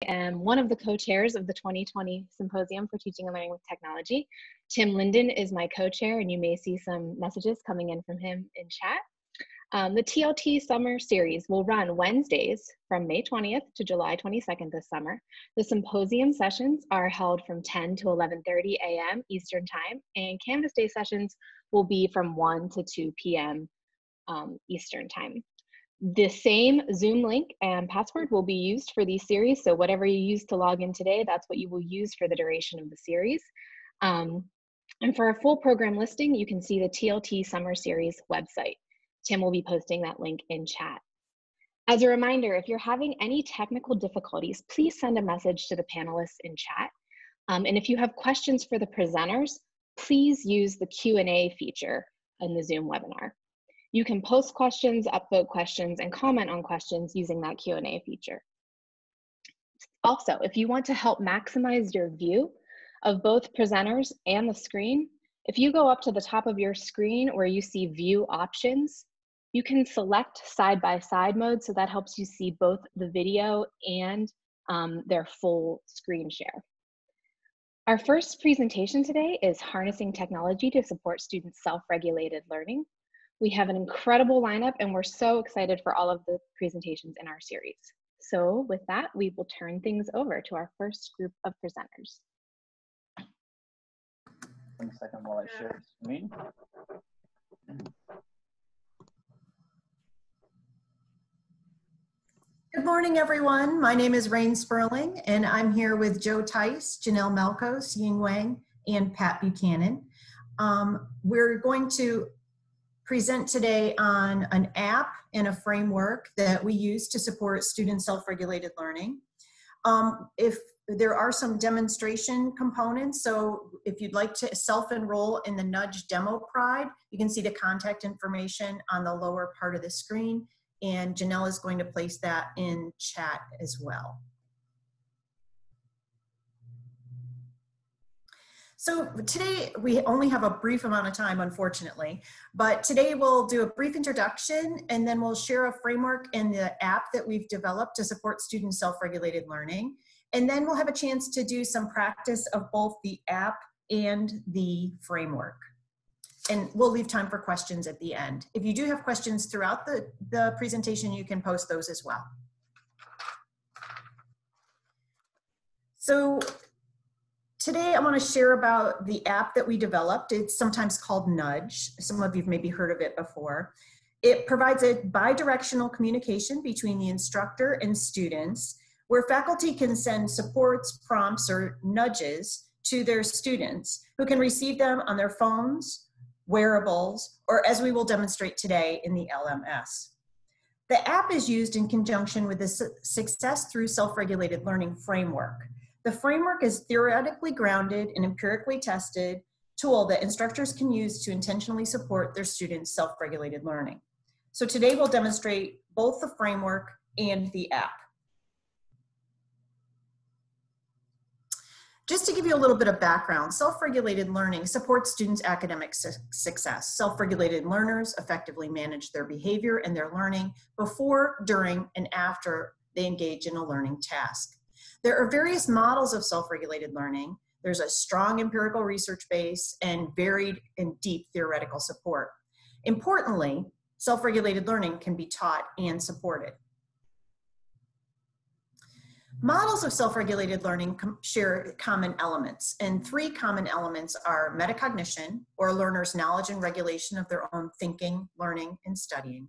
am one of the co-chairs of the 2020 Symposium for Teaching and Learning with Technology. Tim Linden is my co-chair, and you may see some messages coming in from him in chat. The TLT Summer Series will run Wednesdays from May 20th to July 22nd this summer. The symposium sessions are held from 10 to 11:30 a.m. Eastern Time, and Canvas Day sessions will be from 1 to 2 p.m. Eastern Time. The same Zoom link and password will be used for these series, so whatever you use to log in today, that's what you will use for the duration of the series. And for a full program listing, you can see the TLT Summer Series website. Tim will be posting that link in chat. As a reminder, if you're having any technical difficulties, please send a message to the panelists in chat. And if you have questions for the presenters, please use the Q&A feature in the Zoom webinar. You can post questions, upvote questions, and comment on questions using that Q&A feature. Also, if you want to help maximize your view of both presenters and the screen, if you go up to the top of your screen where you see view options, you can select side-by-side mode, so that helps you see both the video and their full screen share. Our first presentation today is Harnessing Technology to Support Students' Self-Regulated Learning. We have an incredible lineup, and we're so excited for all of the presentations in our series. So with that, we will turn things over to our first group of presenters. 1 second while I share the screen. Good morning, everyone. My name is Rain Sperling, and I'm here with Joe Tice, Janelle Melkos, Ying Wang, and Pat Buchanan. We're going to present today on an app and a framework that we use to support student self-regulated learning. If there are some demonstration components, so if you'd like to self-enroll in the Nudge Demo Pride, you can see the contact information on the lower part of the screen, and Janelle is going to place that in chat as well. So today we only have a brief amount of time, unfortunately, but today we'll do a brief introduction, and then we'll share a framework and the app that we've developed to support student self-regulated learning. And then we'll have a chance to do some practice of both the app and the framework. And we'll leave time for questions at the end. If you do have questions throughout the presentation, you can post those as well. So today I want to share about the app that we developed. It's sometimes called Nudge. Some of you have maybe heard of it before. It provides a bi-directional communication between the instructor and students, where faculty can send supports, prompts, or nudges to their students, who can receive them on their phones, wearables, or as we will demonstrate today, in the LMS. The app is used in conjunction with the Success Through Self-Regulated Learning framework. The framework is theoretically grounded and empirically tested tool that instructors can use to intentionally support their students' self-regulated learning. So today we'll demonstrate both the framework and the app. Just to give you a little bit of background, self-regulated learning supports students' academic success. Self-regulated learners effectively manage their behavior and their learning before, during, and after they engage in a learning task. There are various models of self-regulated learning. There's a strong empirical research base and varied and deep theoretical support. Importantly, self-regulated learning can be taught and supported. Models of self-regulated learning share common elements, and 3 common elements are metacognition, or a learner's knowledge and regulation of their own thinking, learning, and studying.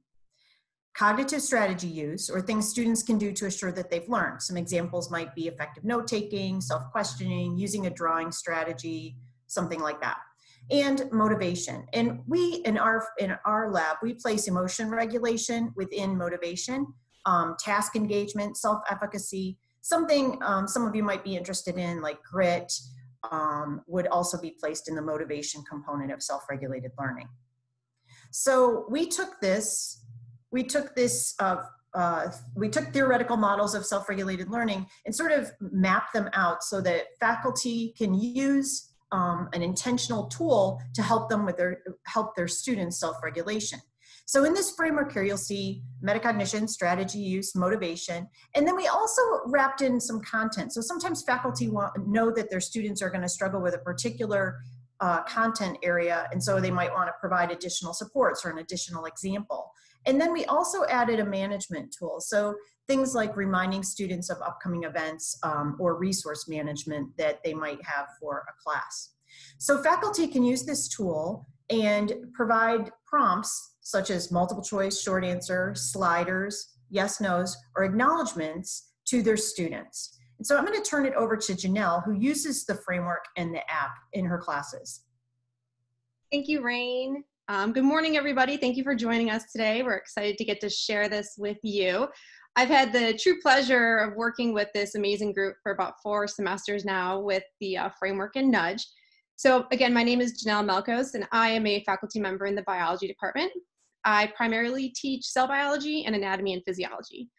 Cognitive strategy use, or things students can do to assure that they've learned. Some examples might be effective note-taking, self-questioning, using a drawing strategy, something like that. And motivation. And we, in our lab, we place emotion regulation within motivation, task engagement, self-efficacy. Something some of you might be interested in, like grit, would also be placed in the motivation component of self-regulated learning. So we took theoretical models of self-regulated learning and sort of mapped them out so that faculty can use an intentional tool to help them with help their students' self-regulation. So in this framework here, you'll see metacognition, strategy, use, motivation, and then we also wrapped in some content. So sometimes faculty know that their students are going to struggle with a particular content area, and so they might want to provide additional supports or an additional example. And then we also added a management tool. So things like reminding students of upcoming events or resource management that they might have for a class. So faculty can use this tool and provide prompts such as multiple choice, short answer, sliders, yes, no's, or acknowledgements to their students. And so I'm going to turn it over to Janelle, who uses the framework and the app in her classes. Thank you, Rain. Good morning, everybody. Thank you for joining us today. We're excited to get to share this with you. I've had the true pleasure of working with this amazing group for about 4 semesters now with the framework and nudge. So again, my name is Janelle Melkos, and I am a faculty member in the biology department. I primarily teach cell biology and anatomy and physiology.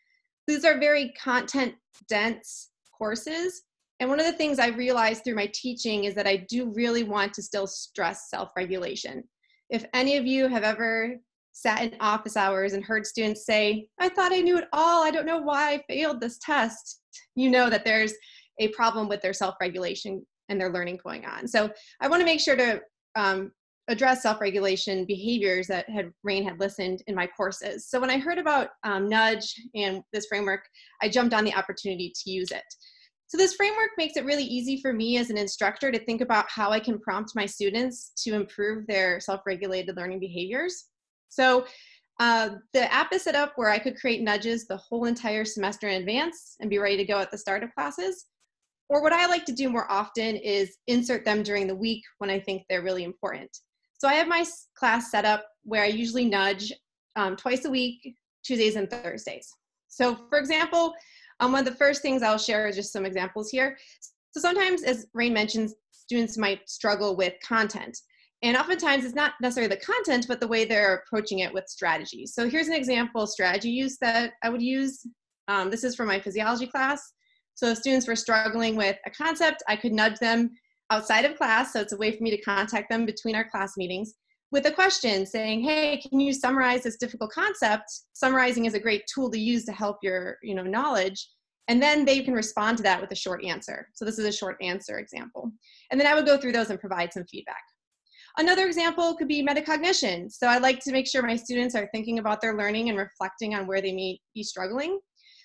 These are very content-dense courses. And one of the things I realized through my teaching is that I do really want to still stress self-regulation. If any of you have ever sat in office hours and heard students say, I thought I knew it all, I don't know why I failed this test, you know that there's a problem with their self-regulation and their learning going on. So I want to make sure to address self-regulation behaviors that Rain had listened in my courses. So when I heard about nudge and this framework, I jumped on the opportunity to use it. So this framework makes it really easy for me as an instructor to think about how I can prompt my students to improve their self-regulated learning behaviors. So the app is set up where I could create nudges the whole entire semester in advance and be ready to go at the start of classes. Or what I like to do more often is insert them during the week when I think they're really important. So I have my class set up where I usually nudge twice a week, Tuesdays and Thursdays. So for example, one of the first things I'll share is just some examples here. So sometimes, as Rain mentions, students might struggle with content. And oftentimes it's not necessarily the content, but the way they're approaching it with strategy. So here's an example of strategy use that I would use. This is from my physiology class. So if students were struggling with a concept, I could nudge them outside of class. So it's a way for me to contact them between our class meetings with a question saying, hey, can you summarize this difficult concept? Summarizing is a great tool to use to help your knowledge. And then they can respond to that with a short answer. So this is a short answer example. And then I would go through those and provide some feedback. Another example could be metacognition. So I like to make sure my students are thinking about their learning and reflecting on where they may be struggling.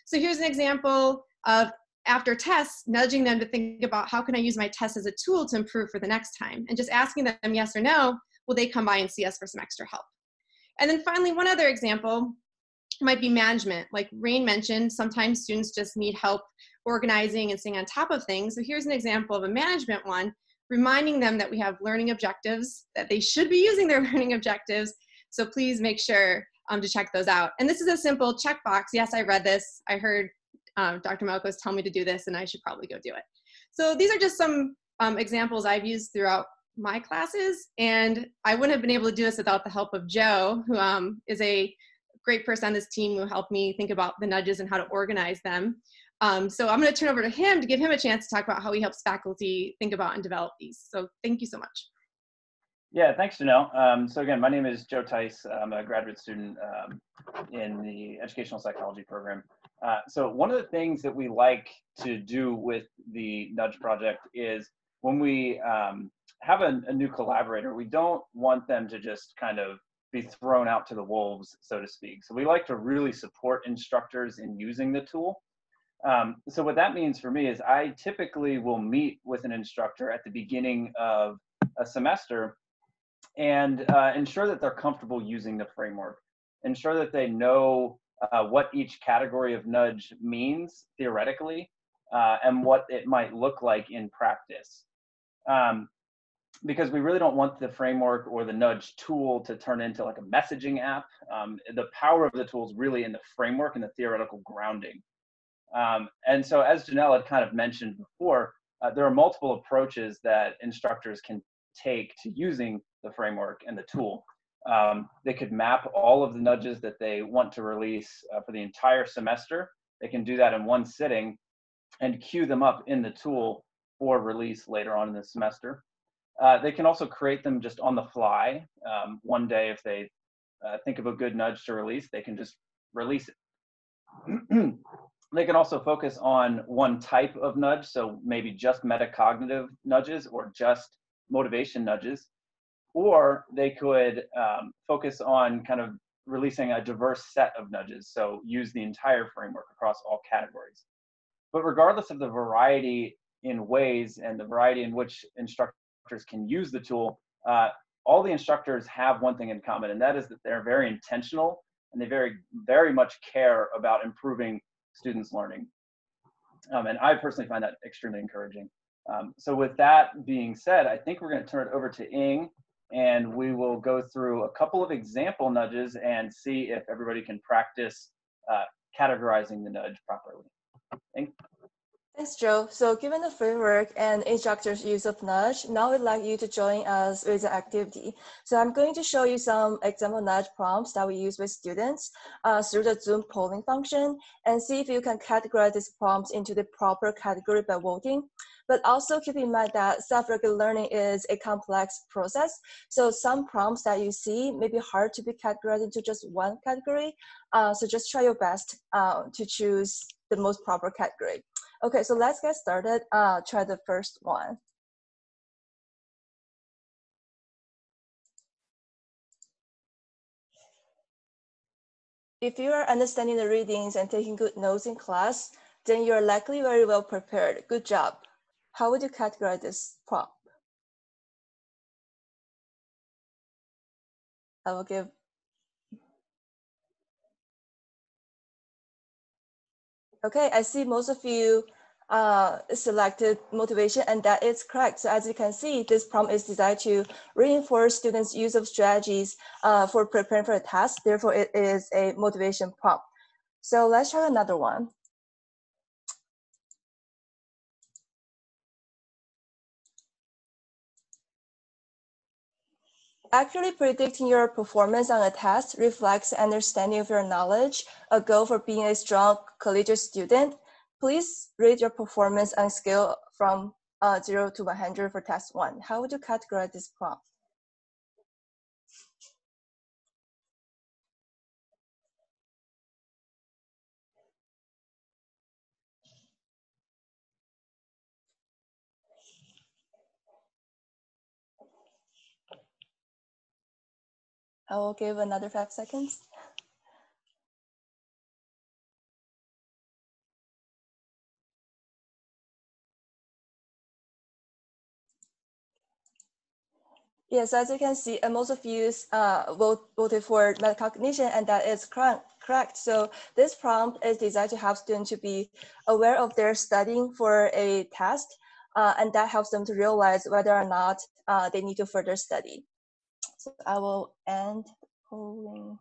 So here's an example of after tests, nudging them to think about how can I use my test as a tool to improve for the next time, and just asking them yes or no, will they come by and see us for some extra help? And then finally, one other example might be management. Like Rain mentioned, sometimes students just need help organizing and staying on top of things. So here's an example of a management one, reminding them that we have learning objectives, that they should be using their learning objectives. So please make sure to check those out. And this is a simple checkbox. Yes, I read this. I heard Dr. Melkos tell me to do this, and I should probably go do it. So these are just some examples I've used throughout my classes, and I wouldn't have been able to do this without the help of Joe, who is a great person on this team who helped me think about the nudges and how to organize them. So I'm going to turn over to him to give him a chance to talk about how he helps faculty think about and develop these. So thank you so much. Yeah, thanks, Janelle. So again, my name is Joe Tice. I'm a graduate student in the educational psychology program. So one of the things that we like to do with the Nudge project is when we have a new collaborator, we don't want them to just kind of be thrown out to the wolves, so to speak. So we like to really support instructors in using the tool. So what that means for me is I typically will meet with an instructor at the beginning of a semester and ensure that they're comfortable using the framework, ensure that they know what each category of nudge means theoretically, and what it might look like in practice. Because we really don't want the framework or the nudge tool to turn into like a messaging app. The power of the tool is really in the framework and the theoretical grounding. And so as Janelle had kind of mentioned before, there are multiple approaches that instructors can take to using the framework and the tool. They could map all of the nudges that they want to release for the entire semester. They can do that in one sitting and queue them up in the tool for release later on in the semester. They can also create them just on the fly. One day if they think of a good nudge to release, they can just release it. They can also focus on one type of nudge, so maybe just metacognitive nudges or just motivation nudges, or they could focus on kind of releasing a diverse set of nudges, so use the entire framework across all categories. But regardless of the variety in ways and the variety in which instructors can use the tool, all the instructors have one thing in common, and that is that they're very intentional and they very much care about improving students' learning. And I personally find that extremely encouraging. So with that being said, I think we're going to turn it over to Ing, and we will go through a couple of example nudges and see if everybody can practice categorizing the nudge properly. Ing? Thanks, Joe. So given the framework and instructor's use of nudge, now I'd like you to join us with an activity. So I'm going to show you some example nudge prompts that we use with students through the Zoom polling function, and see if you can categorize these prompts into the proper category by voting. But also keep in mind that self-regular learning is a complex process. So some prompts that you see may be hard to be categorized into just one category. So just try your best to choose the most proper category. Okay, so let's get started. Try the first one. If you are understanding the readings and taking good notes in class, then you're likely very well prepared. Good job. How would you categorize this prompt? I will give. Okay, I see most of you selected motivation, and that is correct. So as you can see, this prompt is designed to reinforce students' use of strategies for preparing for a task. Therefore, it is a motivation prompt. So let's try another one. Accurately predicting your performance on a test reflects understanding of your knowledge, a goal for being a strong collegiate student. Please rate your performance on a scale from 0 to 100 for test 1. How would you categorize this prompt? I will give another 5 seconds. Yes, as you can see, most of you voted for metacognition, and that is correct. So this prompt is designed to help students to be aware of their studying for a task, and that helps them to realize whether or not they need to further study. So I will end polling.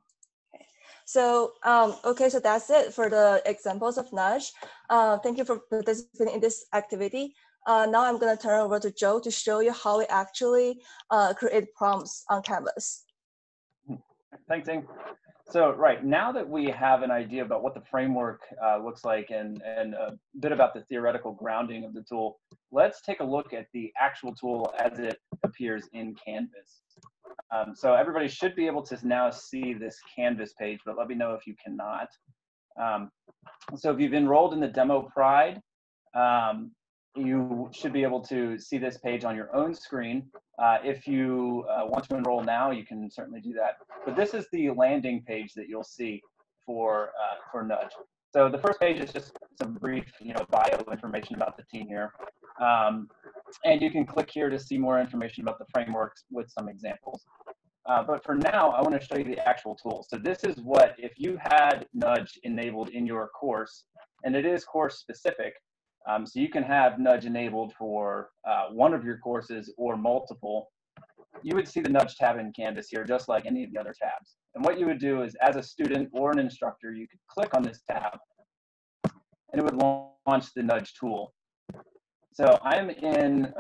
Okay. So, okay, so that's it for the examples of nudge. Thank you for participating in this activity. Now I'm going to turn over to Joe to show you how we actually create prompts on Canvas. Thanks, Ing. So, right, now that we have an idea about what the framework looks like and a bit about the theoretical grounding of the tool, let's take a look at the actual tool as it appears in Canvas. So everybody should be able to now see this Canvas page, but let me know if you cannot. So if you've enrolled in the demo Pride, you should be able to see this page on your own screen. If you want to enroll now, you can certainly do that. But this is the landing page that you'll see for Nudge. So the first page is just some brief, bio information about the team here. And you can click here to see more information about the frameworks with some examples. But for now, I want to show you the actual tool. So this is what, if you had Nudge enabled in your course, and it is course specific, so you can have Nudge enabled for one of your courses or multiple, you would see the Nudge tab in Canvas here, just like any of the other tabs. And what you would do is, as a student or an instructor, you could click on this tab, and it would launch the Nudge tool. So I'm in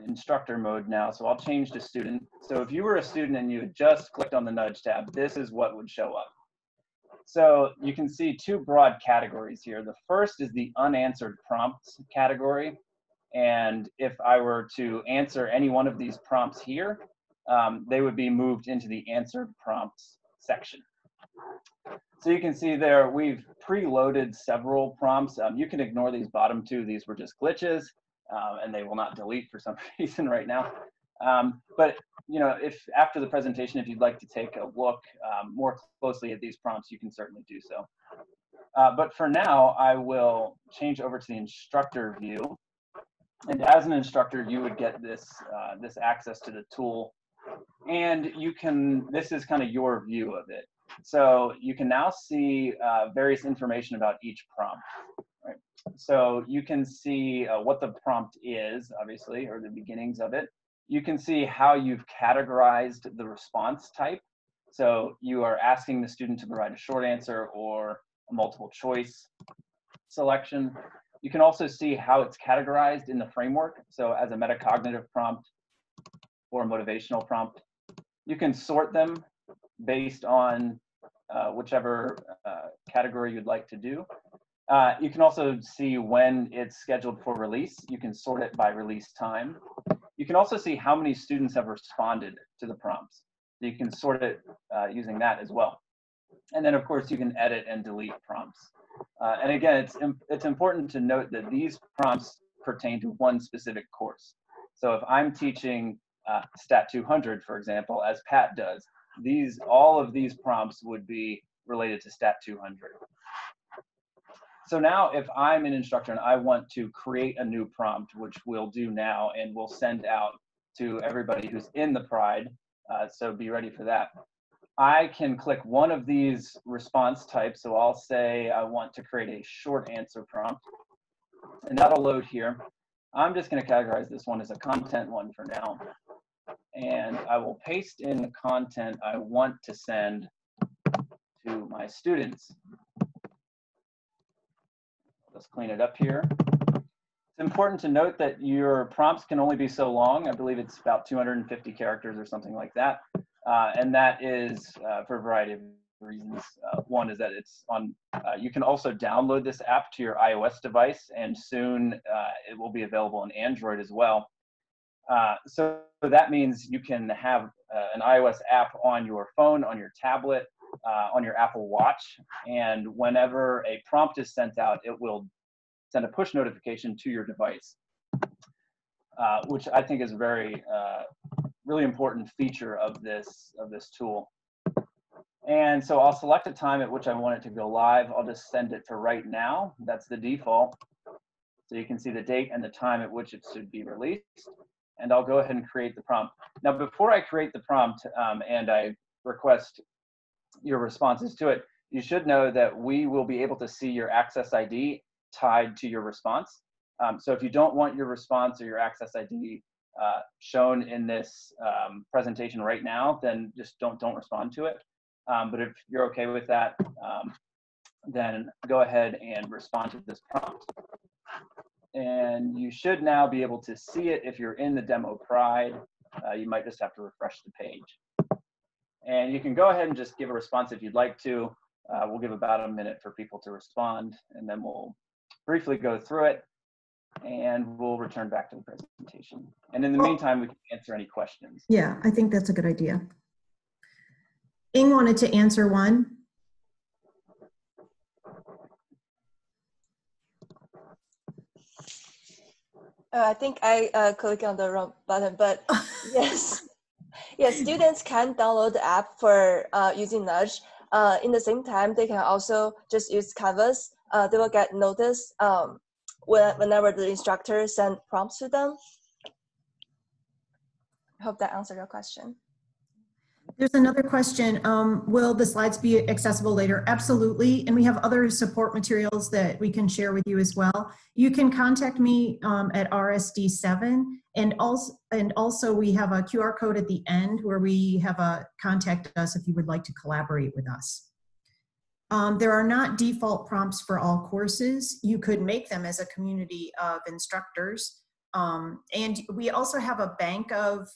instructor mode now, so I'll change to student. So if you were a student and you had just clicked on the Nudge tab, this is what would show up. So you can see two broad categories here. The first is the unanswered prompts category. And if I were to answer any one of these prompts here, they would be moved into the answered prompts section. So you can see there, we've preloaded several prompts. You can ignore these bottom two. These were just glitches, and they will not delete for some reason right now. But you know, if after the presentation, if you'd like to take a look more closely at these prompts, you can certainly do so. But for now, I will change over to the instructor view. And as an instructor, you would get this, this access to the tool. And you can, this is kind of your view of it. So you can now see various information about each prompt. Right? So you can see what the prompt is, obviously, or the beginnings of it. You can see how you've categorized the response type. So you are asking the student to provide a short answer or a multiple choice selection. You can also see how it's categorized in the framework. So as a metacognitive prompt or a motivational prompt. You can sort them based on whichever category you'd like to do. You can also see when it's scheduled for release. You can sort it by release time. You can also see how many students have responded to the prompts. You can sort it using that as well. And then, of course, you can edit and delete prompts. And again, it's important to note that these prompts pertain to one specific course. So if I'm teaching Stat 200, for example, as Pat does, all of these prompts would be related to Stat 200. So now if I'm an instructor and I want to create a new prompt, which we'll do now and we'll send out to everybody who's in the Pride, so be ready for that. I can click one of these response types. So I'll say I want to create a short answer prompt, and that'll load here. I'm just going to categorize this one as a content one for now. And I will paste in the content I want to send to my students. Let's clean it up here. It's important to note that your prompts can only be so long. I believe it's about 250 characters or something like that. And that is for a variety of reasons. One is that it's on, you can also download this app to your iOS device, and soon it will be available on Android as well. So that means you can have an iOS app on your phone, on your tablet, on your Apple Watch, and whenever a prompt is sent out, it will send a push notification to your device, which I think is a very really important feature of this tool. And so I'll select a time at which I want it to go live. I'll just send it to right now. That's the default. So you can see the date and the time at which it should be released. And I'll go ahead and create the prompt. Now, before I create the prompt and I request your responses to it, you should know that we will be able to see your access ID tied to your response. So if you don't want your response or your access ID shown in this presentation right now, then just don't respond to it. But if you're okay with that, then go ahead and respond to this prompt. And you should now be able to see it if you're in the demo Pride. You might just have to refresh the page. And you can go ahead and just give a response if you'd like to. We'll give about a minute for people to respond, and then we'll briefly go through it, and we'll return back to the presentation. And in the meantime, we can answer any questions. Yeah, I think that's a good idea. Ing wanted to answer one. I think I clicked on the wrong button, but yes. Yes, students can download the app for using Nudge. In the same time, they can also just use Canvas. They will get notice whenever the instructor sends prompts to them. I hope that answered your question. There's another question. Will the slides be accessible later? Absolutely. And we have other support materials that we can share with you as well. You can contact me at RSD7. And also we have a QR code at the end where we have a contact us if you would like to collaborate with us. There are not default prompts for all courses. You could make them as a community of instructors. And we also have a bank of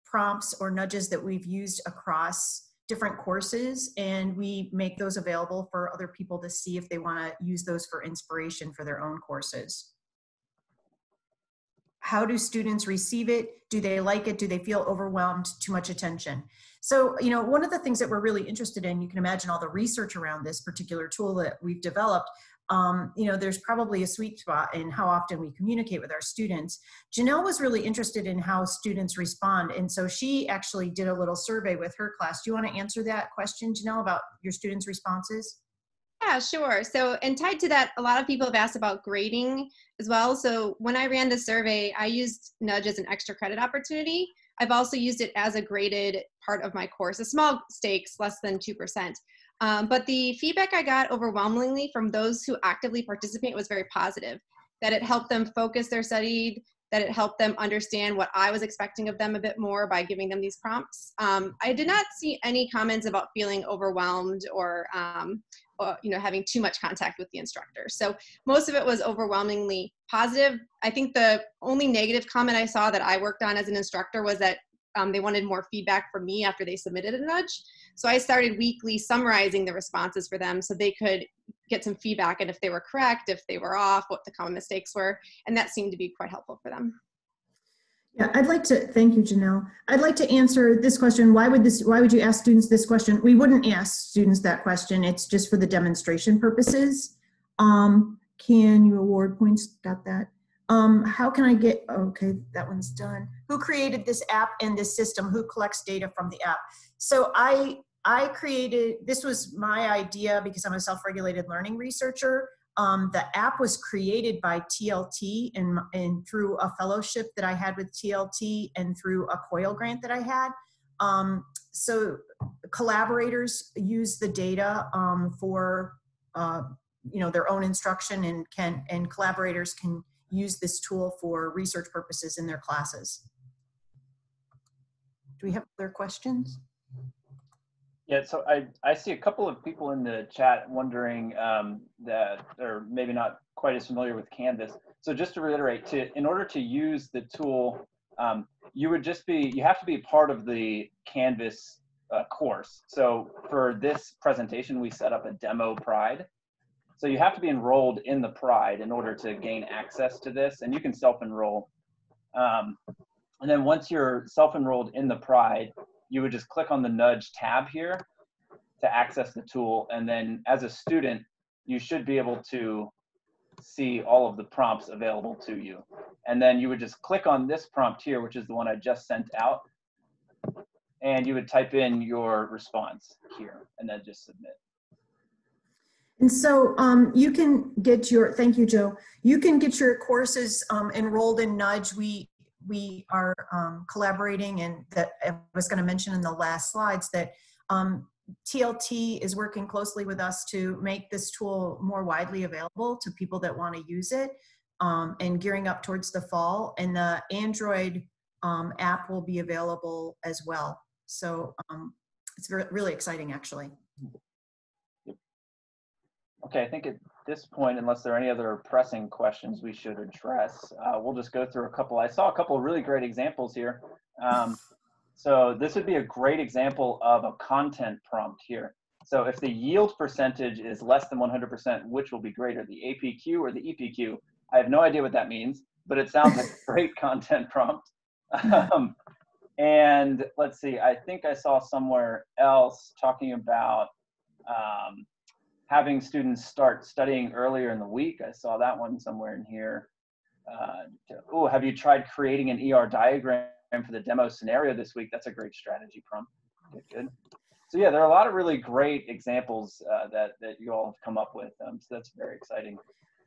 prompts or nudges that we've used across different courses, and we make those available for other people to see if they want to use those for inspiration for their own courses. How do students receive it? Do they like it? Do they feel overwhelmed? Too much attention? So, you know, one of the things that we're really interested in, you can imagine all the research around this particular tool that we've developed. You know, there's probably a sweet spot in how often we communicate with our students. Janelle was really interested in how students respond. And so she actually did a little survey with her class. Do you want to answer that question, Janelle, about your students' responses? Yeah, sure. So, and tied to that, a lot of people have asked about grading as well. So when I ran the survey, I used Nudge as an extra credit opportunity. I've also used it as a graded part of my course, a small stakes, less than 2%. But the feedback I got overwhelmingly from those who actively participate was very positive, that it helped them focus their study, that it helped them understand what I was expecting of them a bit more by giving them these prompts. I did not see any comments about feeling overwhelmed or you know, having too much contact with the instructor. So most of it was overwhelmingly positive. I think the only negative comment I saw that I worked on as an instructor was that they wanted more feedback from me after they submitted a nudge. So I started weekly summarizing the responses for them so they could get some feedback, and if they were correct, if they were off, what the common mistakes were, and that seemed to be quite helpful for them. Yeah, I'd like to, thank you, Janelle. I'd like to answer this question. Why would you ask students this question? We wouldn't ask students that question. It's just for the demonstration purposes. Can you award points? Got that. How can I get, okay, that one's done. Who created this app and this system? Who collects data from the app? So I created, this was my idea because I'm a self-regulated learning researcher. The app was created by TLT and through a fellowship that I had with TLT and through a COIL grant that I had. So collaborators use the data for you know, their own instruction, and collaborators can use this tool for research purposes in their classes. Do we have other questions? Yeah, so I see a couple of people in the chat wondering that they're maybe not quite as familiar with Canvas. So just to reiterate, in order to use the tool, you have to be part of the Canvas course. So for this presentation, we set up a demo Pride. So you have to be enrolled in the Pride in order to gain access to this, and you can self-enroll. And then once you're self-enrolled in the Pride, you would just click on the Nudge tab here to access the tool. And then as a student, you should be able to see all of the prompts available to you. And then you would just click on this prompt here, which is the one I just sent out. And you would type in your response here and then just submit. And so you can get your, thank you, Joe. You can get your courses enrolled in Nudge. We are collaborating, and that I was going to mention in the last slides that TLT is working closely with us to make this tool more widely available to people that want to use it, and gearing up towards the fall. And the Android app will be available as well. So it's really exciting, actually. Okay, I think at this point, unless there are any other pressing questions we should address, we'll just go through a couple. I saw a couple of really great examples here. So this would be a great example of a content prompt here. So if the yield percentage is less than 100%, which will be greater, the APQ or the EPQ? I have no idea what that means, but it sounds like a great content prompt. And let's see, I think I saw somewhere else talking about having students start studying earlier in the week. I saw that one somewhere in here. Oh, have you tried creating an ER diagram for the demo scenario this week? That's a great strategy prompt. Good. So yeah, there are a lot of really great examples that you all have come up with. So that's very exciting.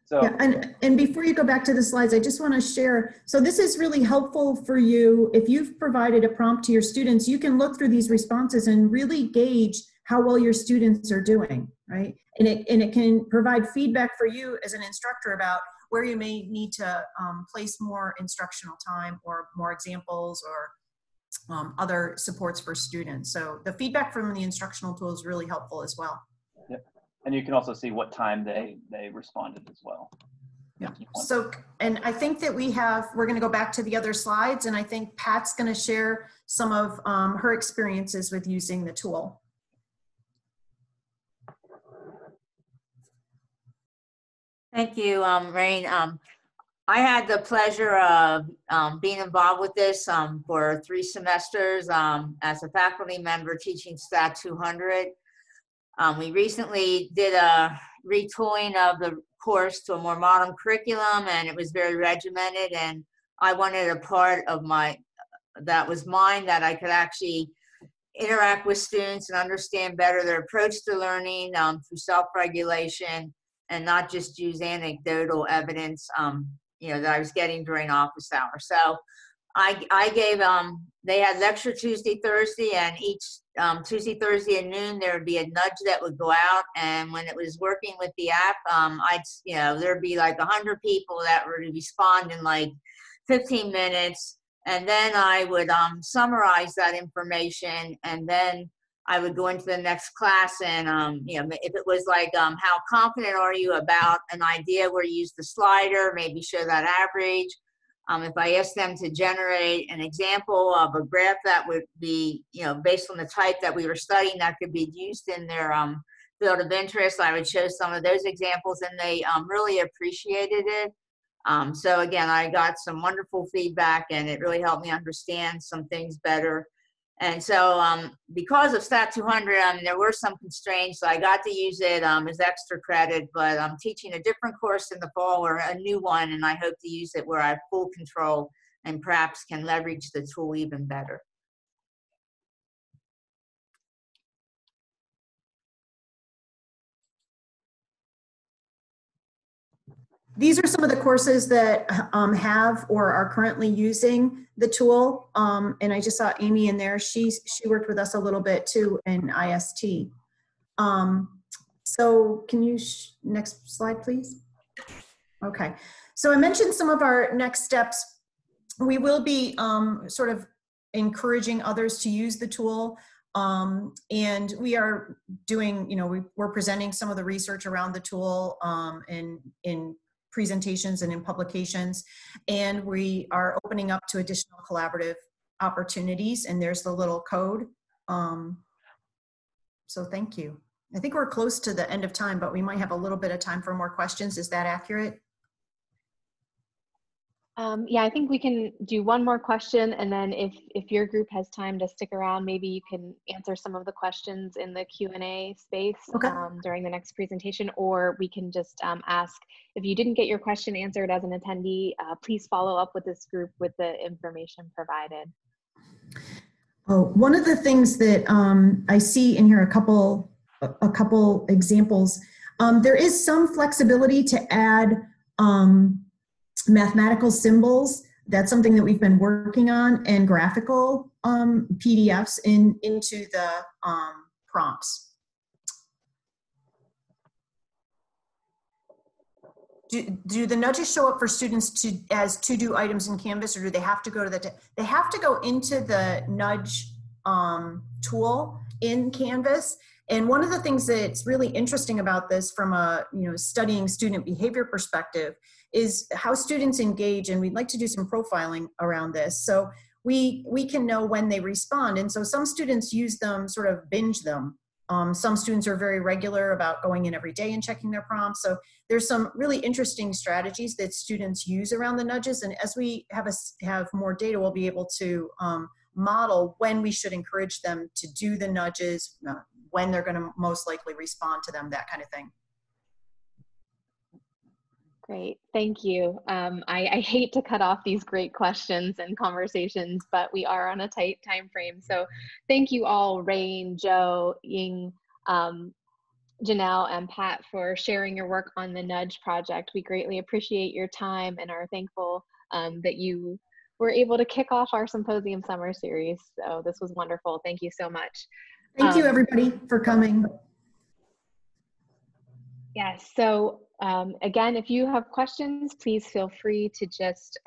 So, yeah, and before you go back to the slides, I just want to share, so this is really helpful for you. If you've provided a prompt to your students, you can look through these responses and really gauge how well your students are doing, right? And it can provide feedback for you as an instructor about where you may need to place more instructional time or more examples or other supports for students. So the feedback from the instructional tool is really helpful as well. Yep. And you can also see what time they responded as well. Yeah. So, and I think that we're going to go back to the other slides, and I think Pat's going to share some of her experiences with using the tool. Thank you, Rain. I had the pleasure of being involved with this for 3 semesters as a faculty member teaching Stat 200. We recently did a retooling of the course to a more modern curriculum, and it was very regimented, and I wanted a part of that was mine, that I could actually interact with students and understand better their approach to learning through self-regulation, and not just use anecdotal evidence that I was getting during office hours. So I gave, they had lecture Tuesday, Thursday, and each Tuesday, Thursday at noon, there would be a nudge that would go out. And when it was working with the app, there'd be like 100 people that were to respond in like 15 minutes. And then I would summarize that information, and then I would go into the next class, and if it was like, how confident are you about an idea, where you use the slider, maybe show that average. If I asked them to generate an example of a graph that would be, based on the type that we were studying, that could be used in their field of interest, I would show some of those examples, and they really appreciated it. So again, I got some wonderful feedback, and it really helped me understand some things better. And so because of Stat 200, there were some constraints, so I got to use it as extra credit, but I'm teaching a different course in the fall, or a new one, and I hope to use it where I have full control and perhaps can leverage the tool even better. These are some of the courses that have or are currently using the tool. And I just saw Amy in there. She worked with us a little bit too in IST. So can you, next slide, please? Okay. So I mentioned some of our next steps. We will be sort of encouraging others to use the tool. And we are doing, we're presenting some of the research around the tool in presentations and in publications, and we are opening up to additional collaborative opportunities, and there's the little code. So thank you. I think we're close to the end of time, but we might have a little bit of time for more questions. Is that accurate? Yeah, I think we can do one more question, and then if your group has time to stick around, maybe you can answer some of the questions in the Q&A space. Okay. During the next presentation, or we can just ask, if you didn't get your question answered as an attendee, please follow up with this group with the information provided. Oh, one of the things that I see in here, a couple examples, there is some flexibility to add mathematical symbols. That's something that we've been working on, and graphical PDFs into the prompts. Do the nudges show up for students as to-do items in Canvas, or do they have to go to they have to go into the nudge tool in Canvas? And one of the things that's really interesting about this from a studying student behavior perspective is how students engage, and we'd like to do some profiling around this. So we can know when they respond. And so some students use them, sort of binge them. Some students are very regular about going in every day and checking their prompts. So there's some really interesting strategies that students use around the nudges. And as we have more data, we'll be able to model when we should encourage them to do the nudges, when they're going to most likely respond to them, that kind of thing. Great, thank you. I hate to cut off these great questions and conversations, but we are on a tight time frame. So thank you all, Rain, Joe, Ying, Janelle, and Pat, for sharing your work on the Nudge project. We greatly appreciate your time and are thankful that you were able to kick off our Symposium Summer Series. So this was wonderful. Thank you so much. Thank you, everybody, for coming. Yes, so again, if you have questions, please feel free to just